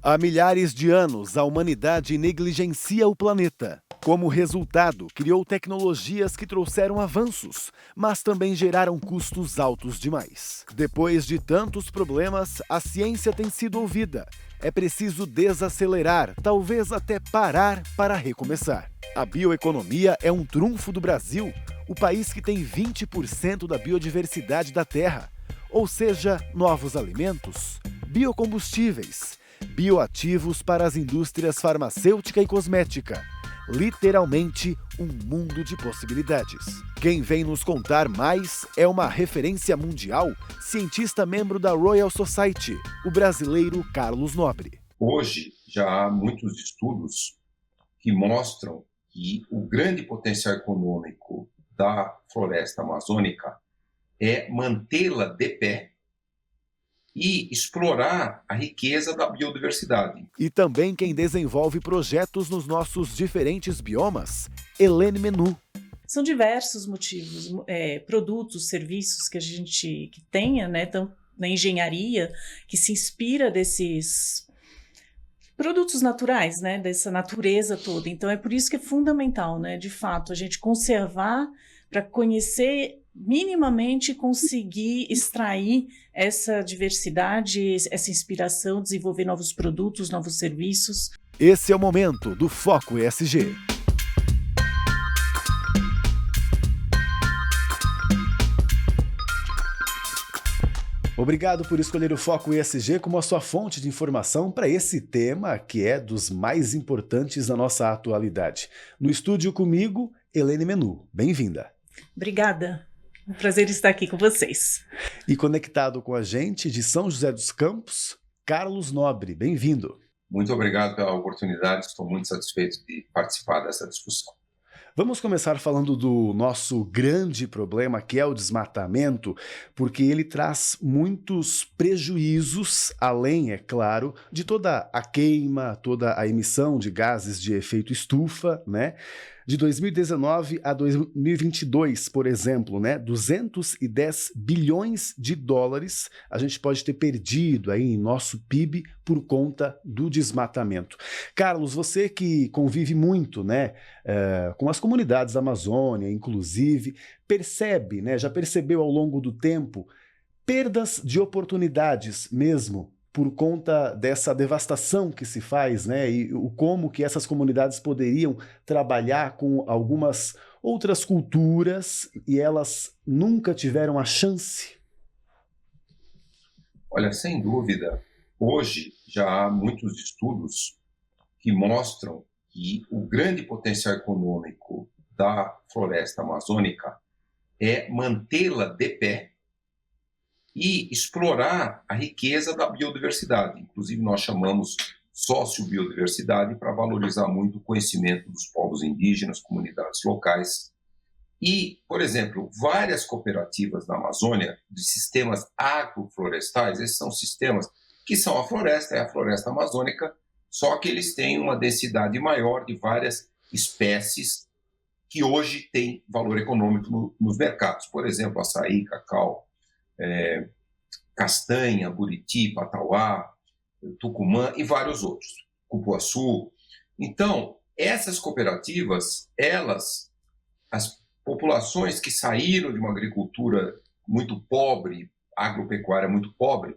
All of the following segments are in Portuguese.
Há milhares de anos, a humanidade negligencia o planeta. Como resultado, criou tecnologias que trouxeram avanços, mas também geraram custos altos demais. Depois de tantos problemas, a ciência tem sido ouvida. É preciso desacelerar, talvez até parar para recomeçar. A bioeconomia é um trunfo do Brasil, o país que tem 20% da biodiversidade da Terra, ou seja, novos alimentos, biocombustíveis, bioativos para as indústrias farmacêutica e cosmética. Literalmente, um mundo de possibilidades. Quem vem nos contar mais é uma referência mundial, cientista membro da Royal Society, o brasileiro Carlos Nobre. Hoje, já há muitos estudos que mostram que o grande potencial econômico da floresta amazônica é mantê-la de pé e explorar a riqueza da biodiversidade. E também quem desenvolve projetos nos nossos diferentes biomas, Helene Menu. São diversos motivos, produtos, serviços que a gente tenha, né, então, na engenharia, que se inspira desses produtos naturais, né, dessa natureza toda. Então é por isso que é fundamental, né, de fato, a gente conservar para conhecer minimamente, conseguir extrair essa diversidade, essa inspiração, desenvolver novos produtos, novos serviços. Esse é o momento do Foco ESG. Obrigado por escolher o Foco ESG como a sua fonte de informação para esse tema que é dos mais importantes da nossa atualidade. No estúdio comigo, Helene Menu. Bem-vinda. Obrigada. Um prazer estar aqui com vocês. E conectado com a gente de São José dos Campos, Carlos Nobre. Bem-vindo. Muito obrigado pela oportunidade. Estou muito satisfeito de participar dessa discussão. Vamos começar falando do nosso grande problema, que é o desmatamento, porque ele traz muitos prejuízos, além, é claro, de toda a queima, toda a emissão de gases de efeito estufa, né? De 2019 a 2022, por exemplo, né, 210 bilhões de dólares a gente pode ter perdido aí em nosso PIB por conta do desmatamento. Carlos, você que convive muito, né, com as comunidades da Amazônia, inclusive, percebe, né, já percebeu ao longo do tempo perdas de oportunidades mesmo por conta dessa devastação que se faz, né, e o como que essas comunidades poderiam trabalhar com algumas outras culturas e elas nunca tiveram a chance? Olha, sem dúvida, hoje já há muitos estudos que mostram que o grande potencial econômico da floresta amazônica é mantê-la de pé e explorar a riqueza da biodiversidade. Inclusive, nós chamamos sociobiodiversidade para valorizar muito o conhecimento dos povos indígenas, comunidades locais. E, por exemplo, várias cooperativas na Amazônia de sistemas agroflorestais, esses são sistemas que são a floresta, é a floresta amazônica, só que eles têm uma densidade maior de várias espécies que hoje têm valor econômico nos mercados. Por exemplo, açaí, cacau, castanha, buriti, patauá, tucumã e vários outros, cupuaçu. Então, essas cooperativas, as populações que saíram de uma agricultura muito pobre, agropecuária muito pobre,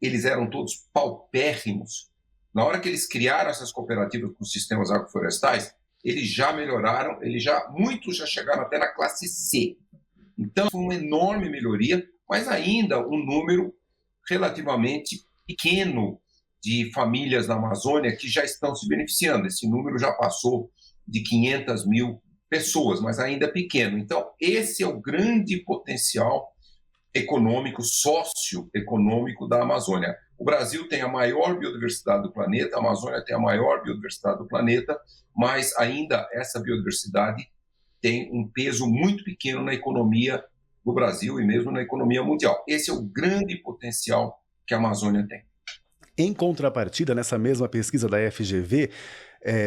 eles eram todos paupérrimos. Na hora que eles criaram essas cooperativas com sistemas agroflorestais, eles já melhoraram, muitos já chegaram até na classe C. Então, foi uma enorme melhoria, mas ainda um número relativamente pequeno de famílias na Amazônia que já estão se beneficiando. Esse número já passou de 500 mil pessoas, mas ainda é pequeno. Então, esse é o grande potencial econômico, socioeconômico da Amazônia. O Brasil tem a maior biodiversidade do planeta, a Amazônia tem a maior biodiversidade do planeta, mas ainda essa biodiversidade tem um peso muito pequeno na economia do Brasil e mesmo na economia mundial. Esse é o grande potencial que a Amazônia tem. Em contrapartida, nessa mesma pesquisa da FGV,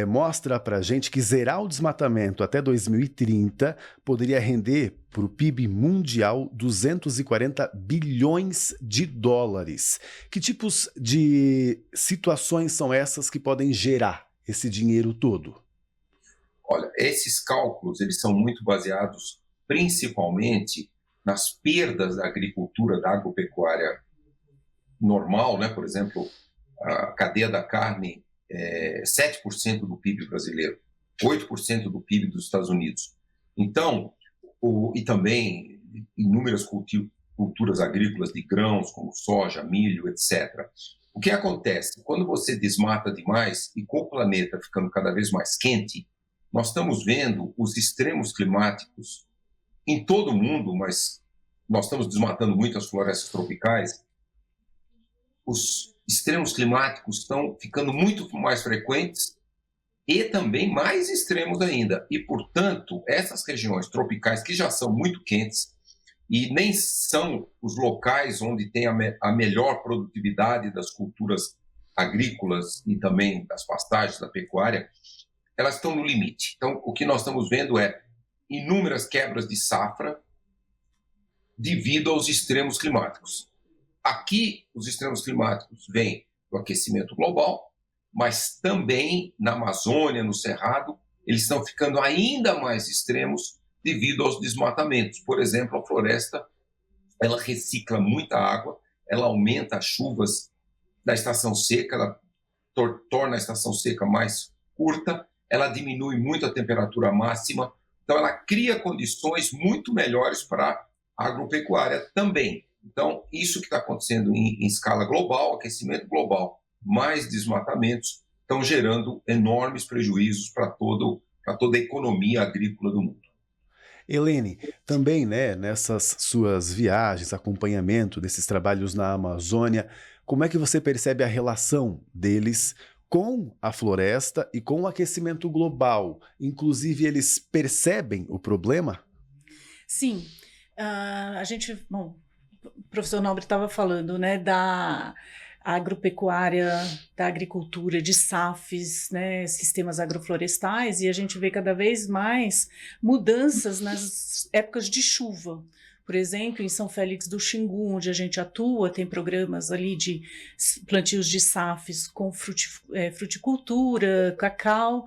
mostra para a gente que zerar o desmatamento até 2030 poderia render para o PIB mundial 240 bilhões de dólares. Que tipos de situações são essas que podem gerar esse dinheiro todo? Olha, esses cálculos eles são muito baseados principalmente nas perdas da agricultura, da agropecuária normal, né? Por exemplo, a cadeia da carne é 7% do PIB brasileiro, 8% do PIB dos Estados Unidos. Então, e também inúmeras culturas agrícolas de grãos, como soja, milho, etc. O que acontece? Quando você desmata demais e com o planeta ficando cada vez mais quente, nós estamos vendo os extremos climáticos em todo o mundo, mas nós estamos desmatando muito as florestas tropicais. Os extremos climáticos estão ficando muito mais frequentes e também mais extremos ainda. E, portanto, essas regiões tropicais que já são muito quentes e nem são os locais onde tem a melhor produtividade das culturas agrícolas e também das pastagens, da pecuária, elas estão no limite. Então, o que nós estamos vendo é inúmeras quebras de safra devido aos extremos climáticos. Aqui, os extremos climáticos vêm do aquecimento global, mas também na Amazônia, no Cerrado, eles estão ficando ainda mais extremos devido aos desmatamentos. Por exemplo, a floresta, ela recicla muita água, ela aumenta as chuvas da estação seca, ela torna a estação seca mais curta, ela diminui muito a temperatura máxima, então ela cria condições muito melhores para a agropecuária também. Então, isso que está acontecendo em escala global, aquecimento global, mais desmatamentos, estão gerando enormes prejuízos para toda a economia agrícola do mundo. Helene, também, né, nessas suas viagens, acompanhamento desses trabalhos na Amazônia, como é que você percebe a relação deles com a floresta e com o aquecimento global? Inclusive, eles percebem o problema? Sim. Bom, o professor Nobre estava falando, né, da agropecuária, da agricultura, de SAFs, né, sistemas agroflorestais, e a gente vê cada vez mais mudanças nas épocas de chuva. Por exemplo, em São Félix do Xingu, onde a gente atua, tem programas ali de plantios de SAFs com fruticultura, cacau.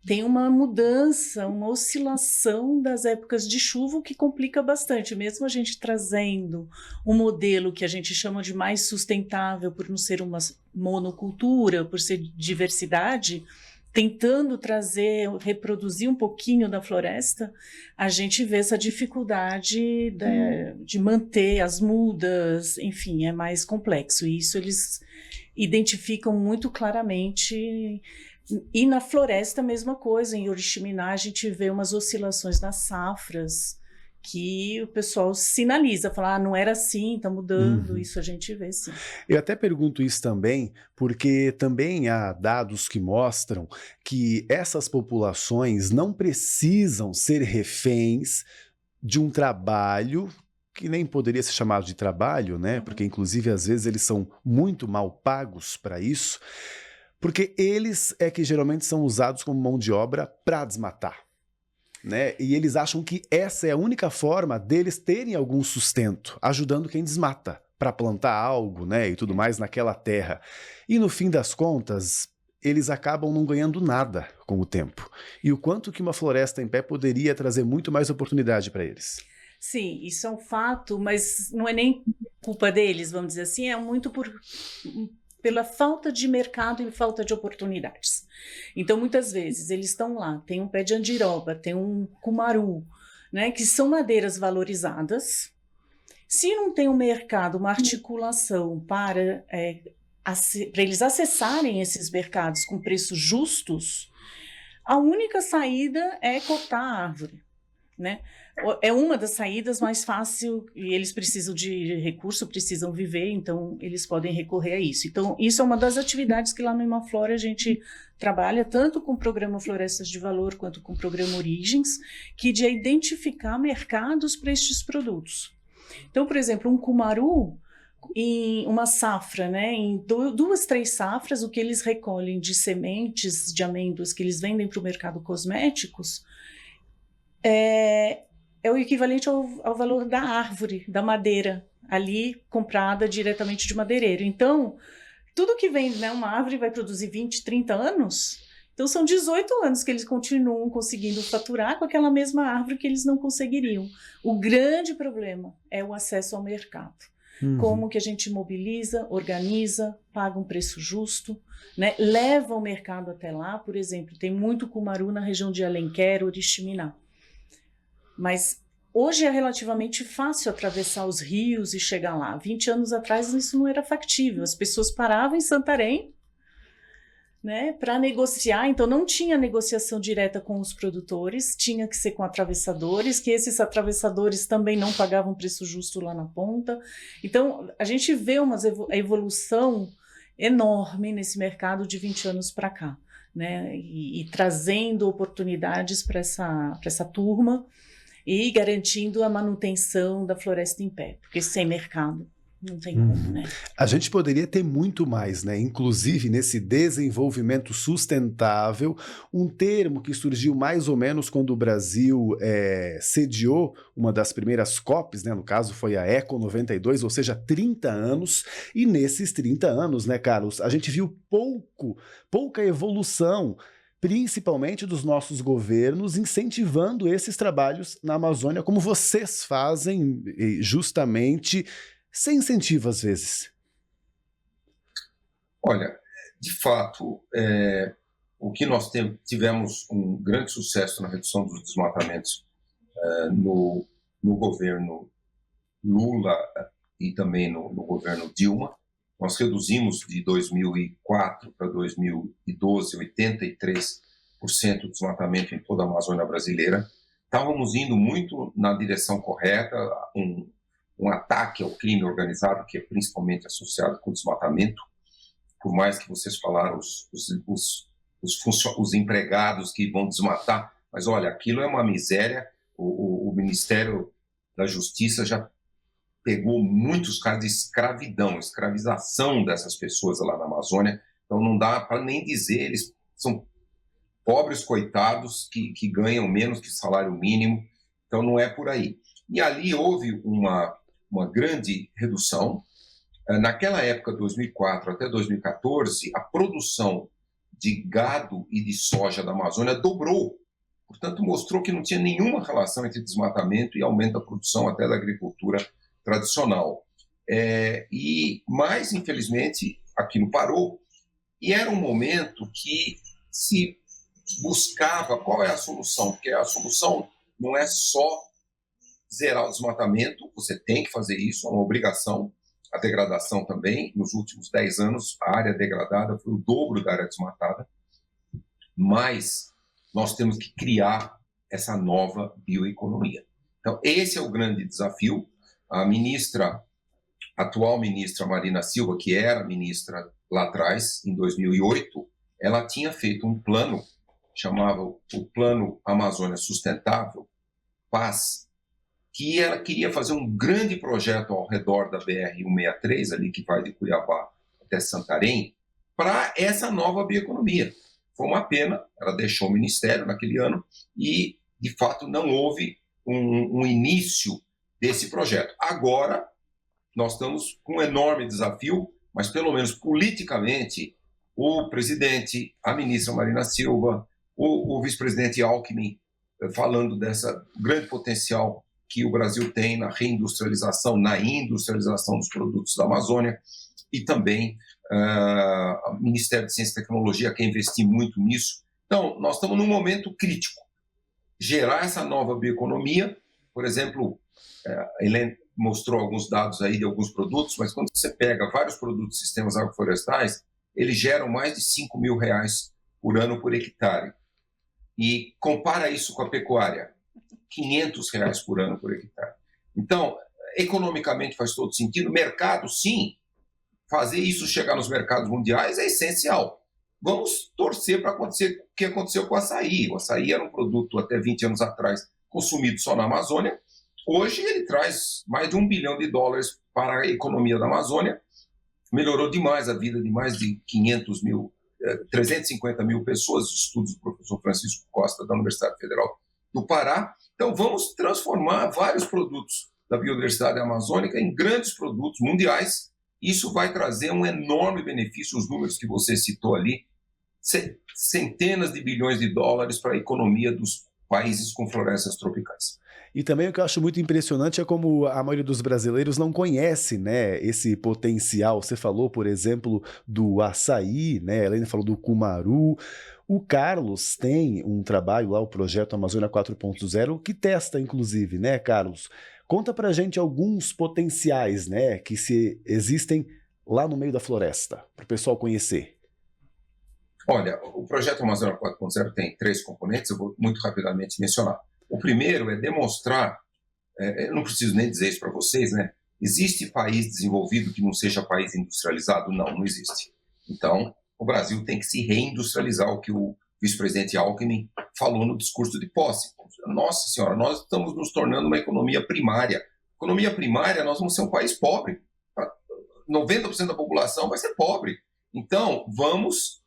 Tem uma mudança, uma oscilação das épocas de chuva, o que complica bastante. Mesmo a gente trazendo um modelo que a gente chama de mais sustentável, por não ser uma monocultura, por ser diversidade, tentando reproduzir um pouquinho da floresta, a gente vê essa dificuldade de manter as mudas, enfim, é mais complexo. E isso eles identificam muito claramente. E na floresta a mesma coisa, em Oriximiná a gente vê umas oscilações nas safras que o pessoal sinaliza, fala, não era assim, está mudando, isso a gente vê sim. Eu até pergunto isso também, porque também há dados que mostram que essas populações não precisam ser reféns de um trabalho que nem poderia ser chamado de trabalho, né? Porque inclusive às vezes eles são muito mal pagos para isso, porque eles é que geralmente são usados como mão de obra para desmatar. Né? E eles acham que essa é a única forma deles terem algum sustento, ajudando quem desmata para plantar algo, né, e tudo mais naquela terra. E no fim das contas, eles acabam não ganhando nada com o tempo. E o quanto que uma floresta em pé poderia trazer muito mais oportunidade para eles. Sim, isso é um fato, mas não é nem culpa deles, vamos dizer assim, é muito pela falta de mercado e falta de oportunidades. Então, muitas vezes, eles estão lá, tem um pé de andiroba, tem um cumaru, né, que são madeiras valorizadas. Se não tem um mercado, uma articulação para eles acessarem esses mercados com preços justos, a única saída é cortar a árvore, né? É uma das saídas mais fácil, e eles precisam de recurso, precisam viver, então eles podem recorrer a isso. Então, isso é uma das atividades que lá no Imaflora a gente trabalha, tanto com o programa Florestas de Valor, quanto com o programa Origens, que de identificar mercados para estes produtos. Então, por exemplo, um cumaru, em uma safra, né, em 2, 3 safras, o que eles recolhem de sementes de amêndoas que eles vendem para o mercado cosméticos é o equivalente ao valor da árvore, da madeira, ali comprada diretamente de madeireiro. Então, tudo que vem, né, uma árvore vai produzir 20, 30 anos, então são 18 anos que eles continuam conseguindo faturar com aquela mesma árvore que eles não conseguiriam. O grande problema é o acesso ao mercado. Como que a gente mobiliza, organiza, paga um preço justo, né? Leva o mercado até lá. Por exemplo, tem muito cumaru na região de Alenquer, Oriximiná. Mas hoje é relativamente fácil atravessar os rios e chegar lá. 20 anos atrás isso não era factível. As pessoas paravam em Santarém, né, para negociar, então não tinha negociação direta com os produtores, tinha que ser com atravessadores, que esses atravessadores também não pagavam preço justo lá na ponta. Então a gente vê uma evolução enorme nesse mercado de 20 anos para cá, né, e trazendo oportunidades para essa turma e garantindo a manutenção da floresta em pé, porque sem mercado não tem como, né? A gente poderia ter muito mais, né? Inclusive nesse desenvolvimento sustentável, um termo que surgiu mais ou menos quando o Brasil sediou uma das primeiras COPs, né? No caso foi a Eco 92, ou seja, 30 anos, e nesses 30 anos, né, Carlos, a gente viu pouca evolução, principalmente dos nossos governos, incentivando esses trabalhos na Amazônia, como vocês fazem justamente sem incentivo às vezes. Olha, de fato, o que nós tivemos um grande sucesso na redução dos desmatamentos no governo Lula e também no governo Dilma. Nós reduzimos de 2004 para 2012 83% do desmatamento em toda a Amazônia brasileira. Estávamos indo muito na direção correta, um ataque ao crime organizado, que é principalmente associado com o desmatamento, por mais que vocês falaram os empregados que vão desmatar, mas olha, aquilo é uma miséria. O Ministério da Justiça já pegou muitos casos de escravização dessas pessoas lá na Amazônia, então não dá para nem dizer, eles são pobres coitados que ganham menos que salário mínimo, então não é por aí. E ali houve uma grande redução. Naquela época, 2004 até 2014, a produção de gado e de soja da Amazônia dobrou. Portanto, mostrou que não tinha nenhuma relação entre desmatamento e aumento da produção até da agricultura tradicional. Mas, infelizmente, aquilo parou. E era um momento que se buscava qual é a solução, porque a solução não é só zerar o desmatamento, você tem que fazer isso, é uma obrigação. A degradação também, nos últimos 10 anos, a área degradada foi o dobro da área desmatada, mas nós temos que criar essa nova bioeconomia. Então, esse é o grande desafio. A atual ministra Marina Silva, que era ministra lá atrás, em 2008, ela tinha feito um plano, chamava o Plano Amazônia Sustentável, PAS, que ela queria fazer um grande projeto ao redor da BR-163, ali que vai de Cuiabá até Santarém, para essa nova bioeconomia. Foi uma pena, ela deixou o ministério naquele ano e, de fato, não houve um início desse projeto. Agora, nós estamos com um enorme desafio, mas pelo menos politicamente, o presidente, a ministra Marina Silva, o vice-presidente Alckmin, falando dessa grande potencial que o Brasil tem na reindustrialização, na industrialização dos produtos da Amazônia, e também o Ministério de Ciência e Tecnologia quer investir muito nisso. Então, nós estamos num momento crítico. Gerar essa nova bioeconomia, por exemplo, Helene mostrou alguns dados aí de alguns produtos, mas quando você pega vários produtos de sistemas agroflorestais, eles geram mais de R$5 mil por ano por hectare. E compara isso com a pecuária, R$500 por ano por hectare. Então, economicamente faz todo sentido. Mercado, sim, fazer isso chegar nos mercados mundiais é essencial. Vamos torcer para acontecer o que aconteceu com o açaí. O açaí era um produto, até 20 anos atrás, consumido só na Amazônia. Hoje ele traz mais de US$ 1 bilhão para a economia da Amazônia, melhorou demais a vida de mais de 350 mil pessoas, estudos do professor Francisco Costa, da Universidade Federal do Pará. Então, vamos transformar vários produtos da biodiversidade amazônica em grandes produtos mundiais. Isso vai trazer um enorme benefício, os números que você citou ali, centenas de bilhões de dólares para a economia dos países com florestas tropicais. E também o que eu acho muito impressionante é como a maioria dos brasileiros não conhece, né, esse potencial. Você falou, por exemplo, do açaí, né, a Helena falou do cumaru. O Carlos tem um trabalho lá, o Projeto Amazônia 4.0, que testa, inclusive, né, Carlos? Conta pra gente alguns potenciais, né, que existem lá no meio da floresta, para o pessoal conhecer. Olha, o Projeto Amazônia 4.0 tem 3 componentes, eu vou muito rapidamente mencionar. O primeiro é demonstrar, eu não preciso nem dizer isso para vocês, né? Existe país desenvolvido que não seja país industrializado? Não existe. Então, o Brasil tem que se reindustrializar, o que o vice-presidente Alckmin falou no discurso de posse. Nossa senhora, nós estamos nos tornando uma economia primária. Economia primária, nós vamos ser um país pobre. 90% da população vai ser pobre. Então, vamos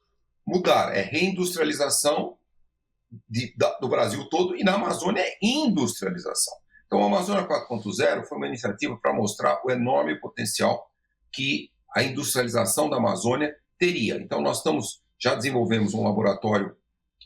mudar. É reindustrialização do Brasil todo, e na Amazônia é industrialização. Então, a Amazônia 4.0 foi uma iniciativa para mostrar o enorme potencial que a industrialização da Amazônia teria. Então, já desenvolvemos um laboratório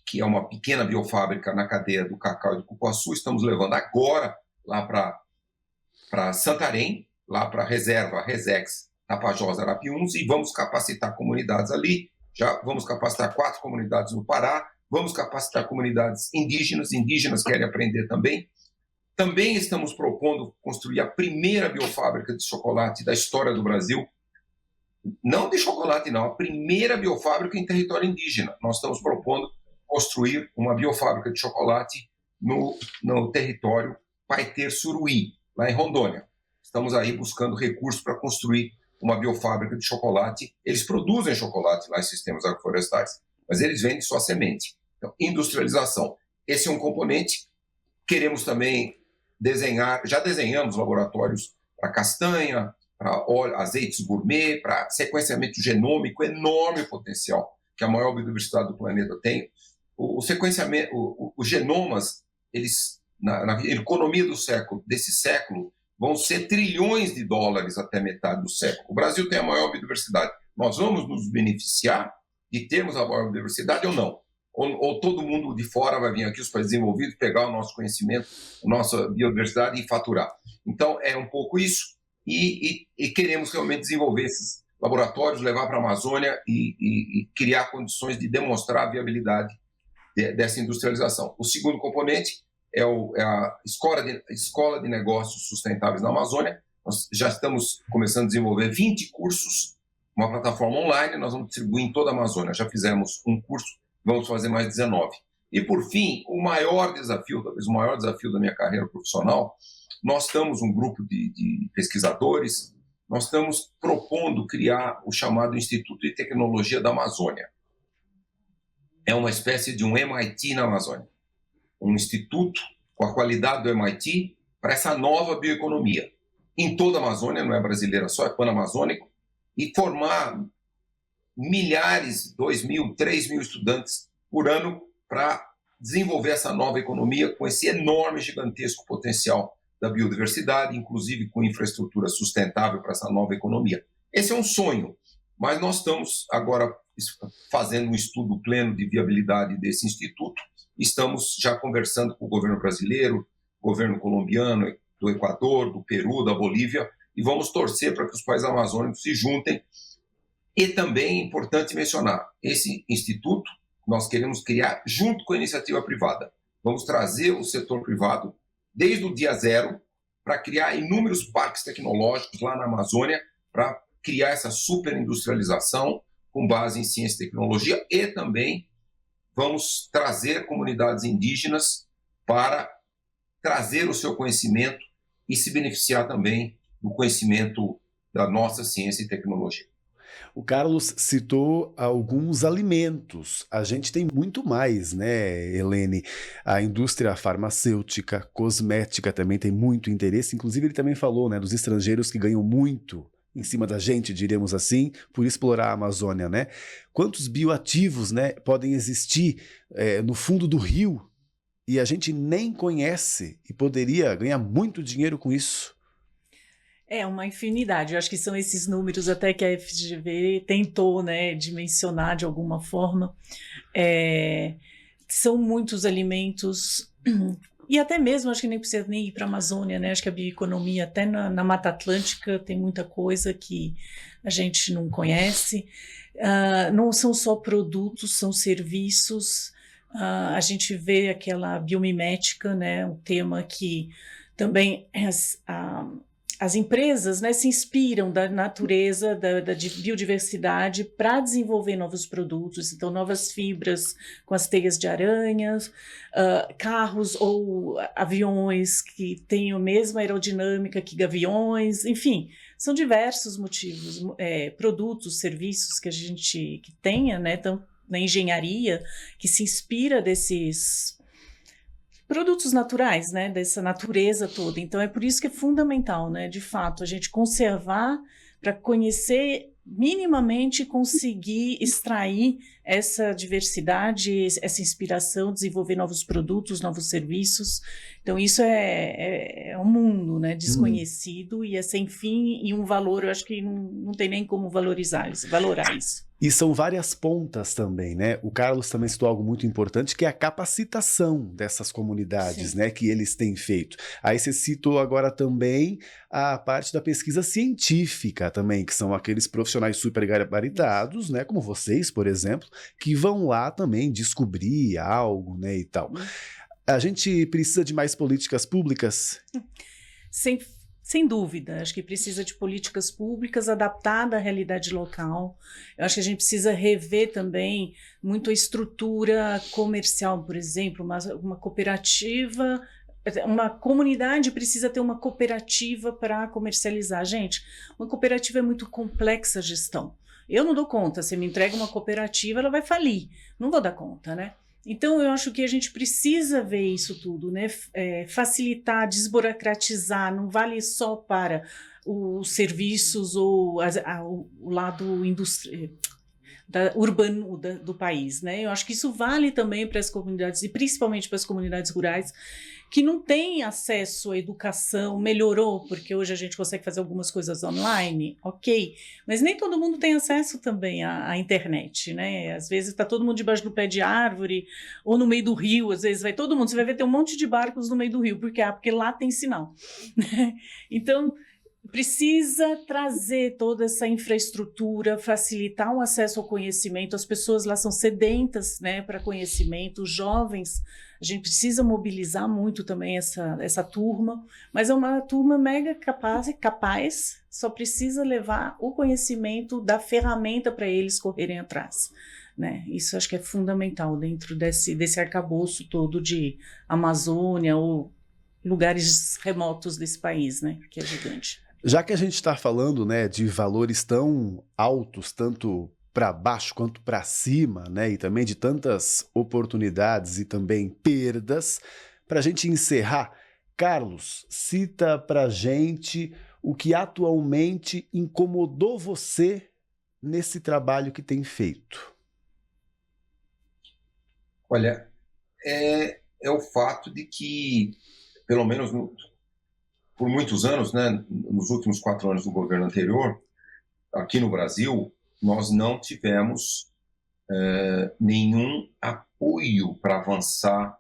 que é uma pequena biofábrica na cadeia do cacau e do cupuaçu. Estamos levando agora lá para Santarém, lá para a reserva Resex Tapajós Arapiuns, e vamos capacitar comunidades ali. Já vamos capacitar 4 comunidades no Pará, vamos capacitar comunidades indígenas querem aprender também. Também estamos propondo construir a primeira biofábrica de chocolate da história do Brasil. Não de chocolate, não, a primeira biofábrica em território indígena. Nós estamos propondo construir uma biofábrica de chocolate no território Paiter-Suruí, lá em Rondônia. Estamos aí buscando recursos para construir uma biofábrica de chocolate. Eles produzem chocolate lá em sistemas agroflorestais, mas eles vendem só semente. Então, industrialização. Esse é um componente. Queremos também já desenhamos laboratórios para castanha, para azeites gourmet, para sequenciamento genômico, enorme potencial que a maior biodiversidade do planeta tem. O sequenciamento, os genomas, eles, na economia desse século, vão ser trilhões de dólares até metade do século. O Brasil tem a maior biodiversidade. Nós vamos nos beneficiar de termos a maior biodiversidade ou não? Ou todo mundo de fora vai vir aqui, os países desenvolvidos, pegar o nosso conhecimento, a nossa biodiversidade e faturar. Então, é um pouco isso. E queremos realmente desenvolver esses laboratórios, levar para a Amazônia e criar condições de demonstrar a viabilidade dessa industrialização. O segundo componente é a Escola de Negócios Sustentáveis na Amazônia. Nós já estamos começando a desenvolver 20 cursos, uma plataforma online, nós vamos distribuir em toda a Amazônia. Já fizemos um curso, vamos fazer mais 19. E, por fim, o maior desafio, talvez o maior desafio da minha carreira profissional, nós estamos um grupo de pesquisadores, nós estamos propondo criar o chamado Instituto de Tecnologia da Amazônia. É uma espécie de um MIT na Amazônia. Um instituto com a qualidade do MIT para essa nova bioeconomia. Em toda a Amazônia, não é brasileira só, é panamazônico, e formar milhares, 2.000, 3.000 estudantes por ano para desenvolver essa nova economia com esse enorme, gigantesco potencial da biodiversidade, inclusive com infraestrutura sustentável para essa nova economia. Esse é um sonho, mas nós estamos agora fazendo um estudo pleno de viabilidade desse instituto. Estamos já conversando com o governo brasileiro, governo colombiano, do Equador, do Peru, da Bolívia, e vamos torcer para que os países amazônicos se juntem. E também é importante mencionar, esse instituto nós queremos criar junto com a iniciativa privada. Vamos trazer o setor privado desde o dia zero para criar inúmeros parques tecnológicos lá na Amazônia para criar essa superindustrialização com base em ciência e tecnologia, e também vamos trazer comunidades indígenas para trazer o seu conhecimento e se beneficiar também do conhecimento da nossa ciência e tecnologia. O Carlos citou alguns alimentos. A gente tem muito mais, né, Helene? A indústria farmacêutica, cosmética também tem muito interesse. Inclusive, ele também falou, né, dos estrangeiros que ganham muito em cima da gente, diríamos assim, por explorar a Amazônia, né? Quantos bioativos, né, podem existir no fundo do rio e a gente nem conhece e poderia ganhar muito dinheiro com isso? É uma infinidade. Eu acho que são esses números até que a FGV tentou, né, dimensionar de alguma forma. É, são muitos alimentos e até mesmo acho que nem precisa nem ir para a Amazônia, né? Acho que a bioeconomia até na Mata Atlântica tem muita coisa que a gente não conhece. Não são só produtos, são serviços. A gente vê aquela biomimética, né? Um tema que também as empresas, né, se inspiram da natureza, da biodiversidade para desenvolver novos produtos, então novas fibras com as teias de aranhas, carros ou aviões que têm a mesma aerodinâmica que gaviões, enfim, são diversos motivos, produtos, serviços que a gente que tenha, né, então, na engenharia, que se inspira desses produtos naturais, né, dessa natureza toda. Então é por isso que é fundamental, né, de fato, a gente conservar para conhecer minimamente conseguir extrair essa diversidade, essa inspiração, desenvolver novos produtos, novos serviços. Então isso é um mundo, né, desconhecido e é sem fim e um valor, eu acho que não tem nem como valorar isso. E são várias pontas também, né? O Carlos também citou algo muito importante, que é a capacitação dessas comunidades, né, que eles têm feito. Aí você citou agora também a parte da pesquisa científica também, que são aqueles profissionais super gabaritados, né, como vocês, por exemplo, que vão lá também descobrir algo, né, e tal. A gente precisa de mais políticas públicas? Sem dúvida, acho que precisa de políticas públicas adaptadas à realidade local. Eu acho que a gente precisa rever também muito a estrutura comercial, por exemplo, uma cooperativa, uma comunidade precisa ter uma cooperativa para comercializar. Gente, uma cooperativa é muito complexa a gestão. Eu não dou conta, você me entrega uma cooperativa, ela vai falir, não vou dar conta, né? Então, eu acho que a gente precisa ver isso tudo, né? Facilitar, desburocratizar, não vale só para os serviços ou o lado urbano do país, né? Eu acho que isso vale também para as comunidades, e principalmente para as comunidades rurais, que não têm acesso à educação. Melhorou, porque hoje a gente consegue fazer algumas coisas online, ok, mas nem todo mundo tem acesso também à internet, né? Às vezes está todo mundo debaixo do pé de árvore, ou no meio do rio, às vezes vai todo mundo, você vai ver ter um monte de barcos no meio do rio, porque lá tem sinal. Então, precisa trazer toda essa infraestrutura, facilitar o acesso ao conhecimento. As pessoas lá são sedentas, né, para conhecimento, os jovens, a gente precisa mobilizar muito também essa turma, mas é uma turma mega capaz, só precisa levar o conhecimento da ferramenta para eles correrem atrás, né? Isso acho que é fundamental dentro desse arcabouço todo de Amazônia ou lugares remotos desse país, né, que é gigante. Já que a gente está falando, né, de valores tão altos, tanto para baixo quanto para cima, né, e também de tantas oportunidades e também perdas, para a gente encerrar, Carlos, cita para a gente o que atualmente incomodou você nesse trabalho que tem feito. Olha, é o fato de que, pelo menos por muitos anos, né, nos últimos 4 anos do governo anterior, aqui no Brasil, nós não tivemos nenhum apoio para avançar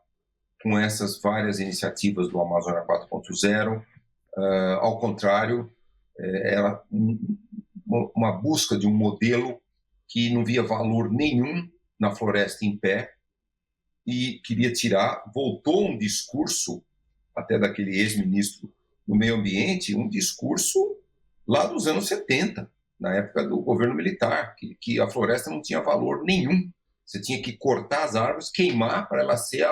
com essas várias iniciativas do Amazônia 4.0. Ao contrário, era uma busca de um modelo que não via valor nenhum na floresta em pé e queria tirar, voltou um discurso, até daquele ex-ministro do meio ambiente, um discurso lá dos anos 70, na época do governo militar, que a floresta não tinha valor nenhum. Você tinha que cortar as árvores, queimar para ela ser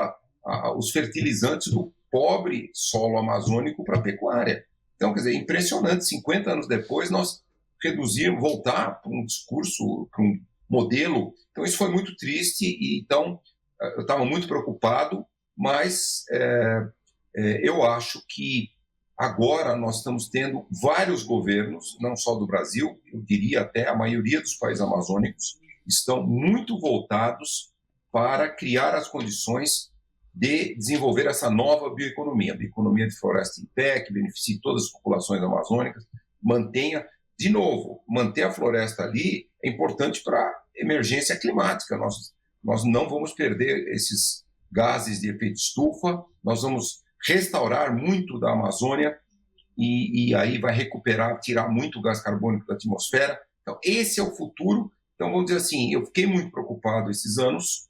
os fertilizantes do pobre solo amazônico para a pecuária. Então, quer dizer, impressionante, 50 anos depois nós reduzir, voltar para um discurso, para um modelo. Então, isso foi muito triste, e então eu estava muito preocupado, mas eu acho que agora nós estamos tendo vários governos, não só do Brasil, eu diria até a maioria dos países amazônicos, estão muito voltados para criar as condições de desenvolver essa nova bioeconomia, a bioeconomia de floresta em pé, que beneficie todas as populações amazônicas, de novo, manter a floresta ali é importante para a emergência climática. Nós não vamos perder esses gases de efeito estufa, nós vamos restaurar muito da Amazônia e aí vai recuperar, tirar muito gás carbônico da atmosfera. Então, esse é o futuro. Então, vamos dizer assim, eu fiquei muito preocupado esses anos,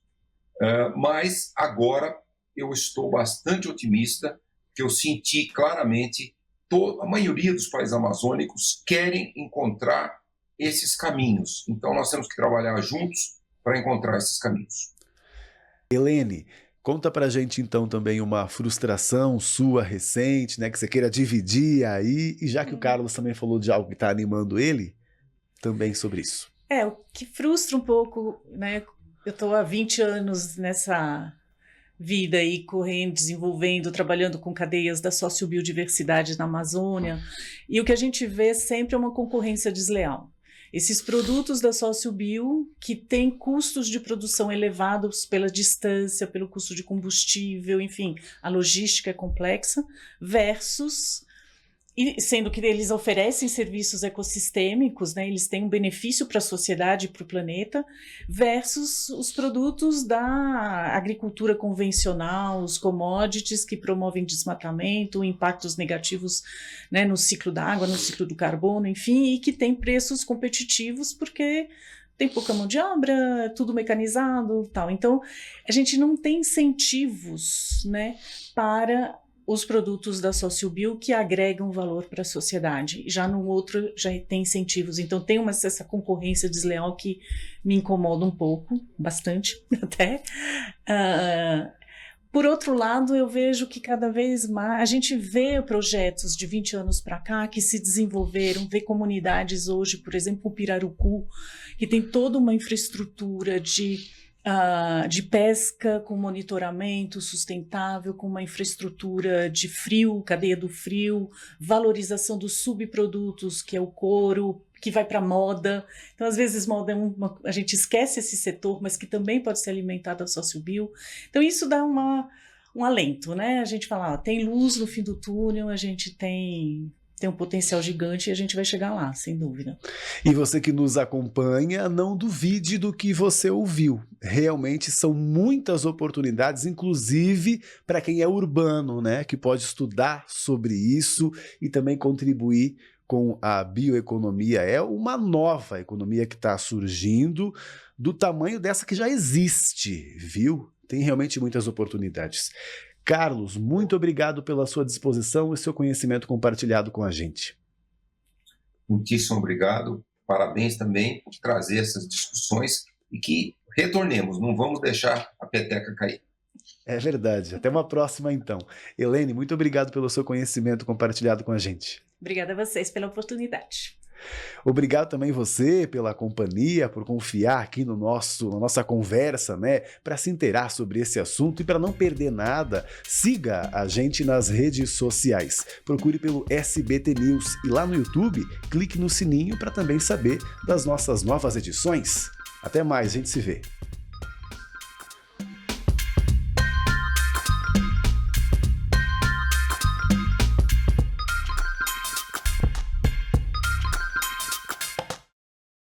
mas agora eu estou bastante otimista, que eu senti claramente a maioria dos países amazônicos querem encontrar esses caminhos. Então, nós temos que trabalhar juntos para encontrar esses caminhos. Helene, conta pra gente então também uma frustração sua recente, né, que você queira dividir aí, e já que o Carlos também falou de algo que está animando ele, também sobre isso. O que frustra um pouco, né, eu estou há 20 anos nessa vida aí, correndo, desenvolvendo, trabalhando com cadeias da sociobiodiversidade na Amazônia, e o que a gente vê sempre é uma concorrência desleal. Esses produtos da sociobio, que têm custos de produção elevados pela distância, pelo custo de combustível, enfim, a logística é complexa, versus, e sendo que eles oferecem serviços ecossistêmicos, né, eles têm um benefício para a sociedade e para o planeta, versus os produtos da agricultura convencional, os commodities que promovem desmatamento, impactos negativos, né, no ciclo da água, no ciclo do carbono, enfim, e que têm preços competitivos porque tem pouca mão de obra, tudo mecanizado, tal. Então, a gente não tem incentivos, né, para os produtos da sociobio que agregam valor para a sociedade. Já no outro já tem incentivos. Então tem essa concorrência desleal que me incomoda um pouco, bastante até. Por outro lado, eu vejo que cada vez mais a gente vê projetos de 20 anos para cá que se desenvolveram, vê comunidades hoje, por exemplo, o Pirarucu, que tem toda uma infraestrutura de pesca com monitoramento sustentável, com uma infraestrutura de frio, cadeia do frio, valorização dos subprodutos, que é o couro, que vai para moda. Então, às vezes, moda a gente esquece esse setor, mas que também pode ser alimentado a sociobio. Então, isso dá um alento, né? A gente fala, tem luz no fim do túnel, a gente tem um potencial gigante e a gente vai chegar lá, sem dúvida. E você que nos acompanha, não duvide do que você ouviu. Realmente são muitas oportunidades, inclusive para quem é urbano, né, que pode estudar sobre isso e também contribuir com a bioeconomia. É uma nova economia que está surgindo do tamanho dessa que já existe, viu? Tem realmente muitas oportunidades. Carlos, muito obrigado pela sua disposição e seu conhecimento compartilhado com a gente. Muitíssimo obrigado. Parabéns também por trazer essas discussões e que retornemos, não vamos deixar a peteca cair. É verdade. Até uma próxima, então. Helene, muito obrigado pelo seu conhecimento compartilhado com a gente. Obrigada a vocês pela oportunidade. Obrigado também você pela companhia, por confiar aqui na nossa conversa, né, para se inteirar sobre esse assunto e para não perder nada, siga a gente nas redes sociais. Procure pelo SBT News e lá no YouTube, clique no sininho para também saber das nossas novas edições. Até mais, a gente se vê.